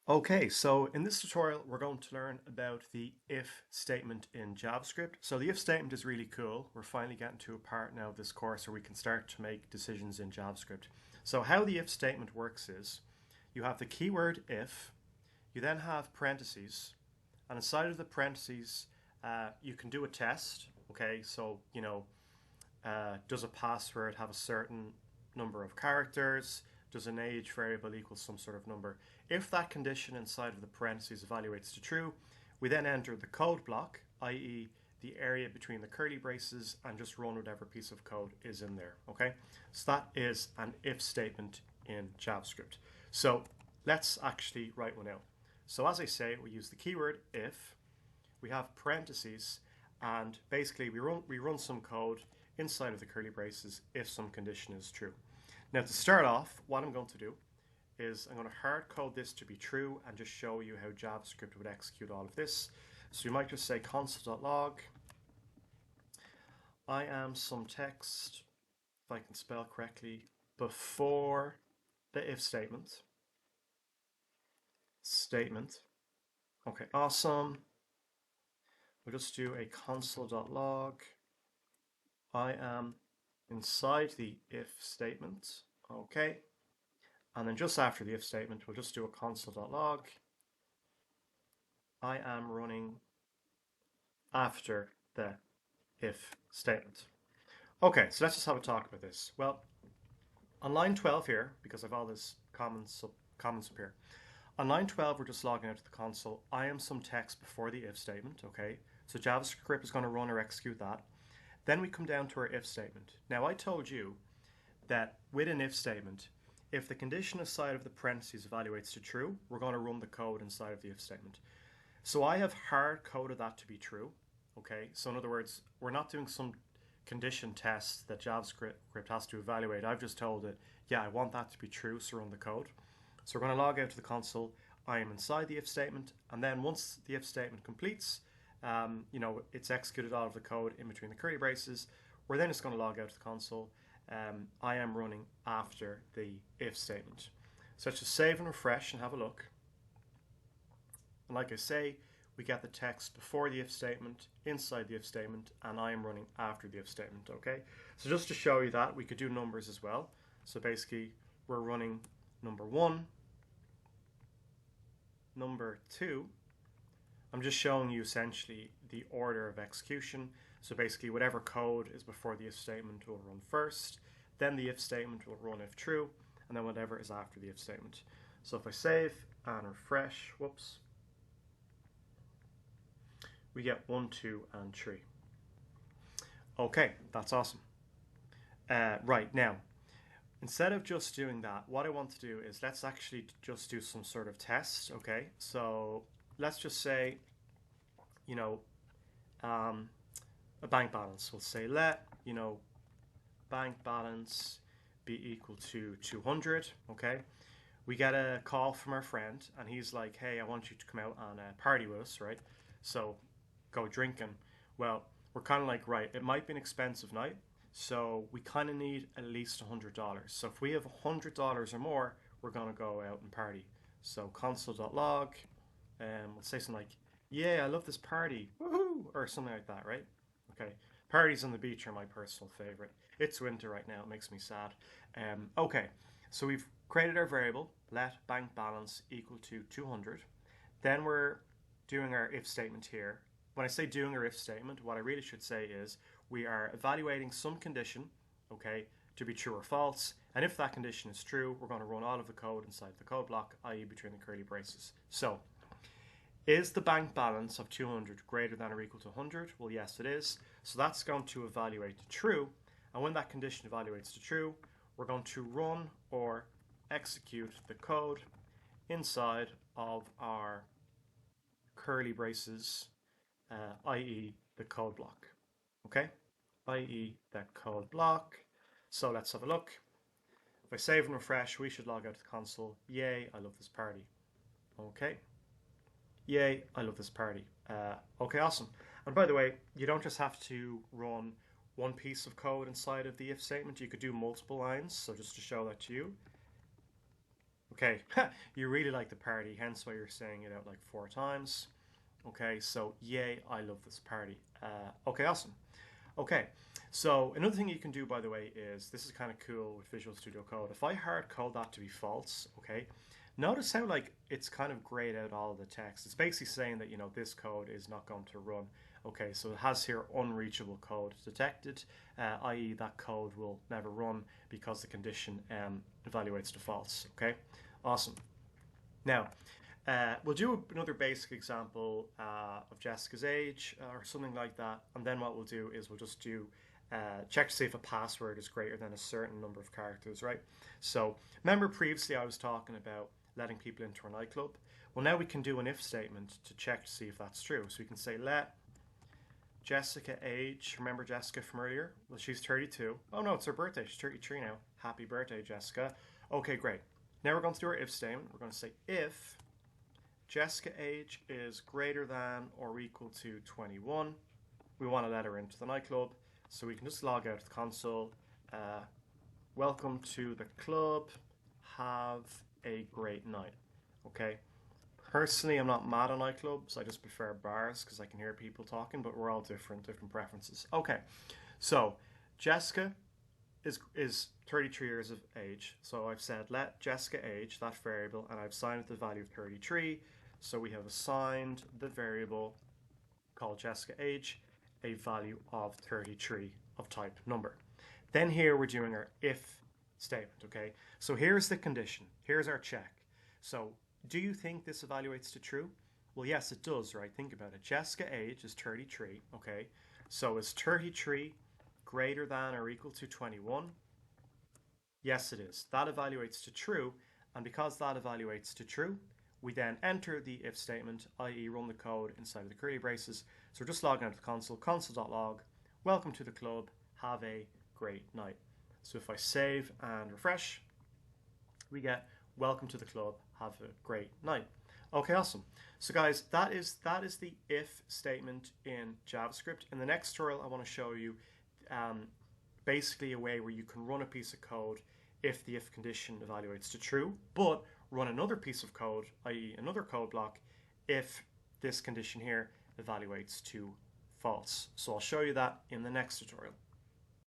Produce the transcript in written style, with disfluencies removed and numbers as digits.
Okay, so in this tutorial, we're going to learn about the if statement in JavaScript. So the if statement is really cool. We're finally getting to a part now of this course where we can start to make decisions in JavaScript. So how the if statement works is you have the keyword if, you then have parentheses, and inside of the parentheses, you can do a test. Okay, so, does a password have a certain number of characters? Does an age variable equal some sort of number? If that condition inside of the parentheses evaluates to true, we then enter the code block, i.e. the area between the curly braces, and just run whatever piece of code is in there, okay? So that is an if statement in JavaScript. So let's actually write one out. So as I say, we use the keyword if, we have parentheses, and basically we run some code inside of the curly braces if some condition is true. Now to start off, what I'm going to do is I'm going to hard code this to be true and just show you how JavaScript would execute all of this. So you might just say console.log I am some text, if I can spell correctly, before the if statement. Okay, awesome. We'll just do a console.log I am inside the if statement. Okay. And then just after the if statement, we'll just do a console.log I am running after the if statement. Okay, so let's just have a talk about this. Well, on line 12 here, because I've all this comments up here, on line 12, we're just logging out to the console. I am some text before the if statement, okay? So JavaScript is going to run or execute that. Then we come down to our if statement. Now, I told you that with an if statement, if the condition inside of the parentheses evaluates to true, we're going to run the code inside of the if statement. So I have hard coded that to be true, okay? So in other words, we're not doing some condition test that JavaScript has to evaluate. I've just told it, yeah, I want that to be true, so run the code. So we're going to log out to the console. I am inside the if statement, and then once the if statement completes, it's executed all of the code in between the curly braces. We're then just going to log out to the console. I am running after the if statement. So let's just save and refresh and have a look. And like I say, we get the text before the if statement, inside the if statement, and I am running after the if statement, okay? So just to show you that, we could do numbers as well. So basically, we're running number 1, number 2. I'm just showing you essentially the order of execution. So basically, whatever code is before the if statement will run first, then the if statement will run if true, and then whatever is after the if statement. So if I save and refresh, whoops, we get 1, 2, and 3. Okay, that's awesome. Right, now, instead of just doing that, what I want to do is let's actually just do some sort of test, okay? So let's just say, a bank balance. We'll say let, bank balance be equal to 200, okay? We get a call from our friend, and he's like, hey, I want you to come out on a party with us, right? So go drinking. Well, we're kind of like, right, it might be an expensive night, so we kind of need at least $100. So if we have $100 or more, we're going to go out and party. So console.log, we'll say something like, yeah, I love this party, woohoo, or something like that, right? Okay, parties on the beach are my personal favorite. It's winter right now, it makes me sad. Okay, so we've created our variable, let bank balance equal to 200. Then we're doing our if statement here. When I say doing our if statement, what I really should say is we are evaluating some condition, okay, to be true or false. And if that condition is true, we're going to run all of the code inside the code block, i.e. between the curly braces. So, is the bank balance of 200 greater than or equal to 100? Well, yes, it is. So that's going to evaluate to true. And when that condition evaluates to true, we're going to run or execute the code inside of our curly braces, i.e. the code block, okay? i.e. that code block. So let's have a look. If I save and refresh, we should log out to the console. Yay, I love this party. Okay. Yay, I love this party. Okay, awesome. And by the way, you don't just have to run one piece of code inside of the if statement. You could do multiple lines, so just to show that to you. Okay, you really like the party, hence why you're saying it out like 4 times. Okay, so yay, I love this party. Okay, awesome. Okay, so another thing you can do, by the way, is this is kind of cool with Visual Studio Code. If I hard code that to be false, okay, notice how like it's kind of grayed out all of the text. It's basically saying that this code is not going to run. Okay, so it has here unreachable code detected, i.e. that code will never run because the condition evaluates to false. Okay, awesome. Now, we'll do another basic example of Jessica's age or something like that, and then what we'll do is we'll just do check to see if a password is greater than a certain number of characters, right? So remember previously I was talking about letting people into our nightclub. Well, now we can do an if statement to check to see if that's true. So we can say let Jessica age, remember Jessica from earlier? Well, she's 32. Oh no, it's her birthday. She's 33 now. Happy birthday, Jessica. Okay, great. Now we're going to do our if statement. We're going to say if Jessica age is greater than or equal to 21, we want to let her into the nightclub. So we can just log out of the console. Welcome to the club. Have a great night. Okay. Personally, I'm not mad at nightclubs. I just prefer bars because I can hear people talking, but we're all different preferences. Okay. So Jessica is 33 years of age. So I've said let Jessica age, that variable, and I've assigned it the value of 33. So we have assigned the variable called Jessica age a value of 33 of type number. Then here we're doing our if statement, okay? So here's the condition. Here's our check. So do you think this evaluates to true? Well, yes, it does, right? Think about it. Jessica age is 33, okay? So is 33 greater than or equal to 21? Yes, it is. That evaluates to true, and because that evaluates to true, we then enter the if statement, i.e. run the code inside of the curly braces. So we're just logging out of the console, console.log, welcome to the club, have a great night. So if I save and refresh, we get welcome to the club, have a great night. Okay, awesome. So guys, that is the if statement in JavaScript. In the next tutorial, I want to show you basically a way where you can run a piece of code if the if condition evaluates to true, but run another piece of code, i.e. another code block, if this condition here evaluates to false. So I'll show you that in the next tutorial.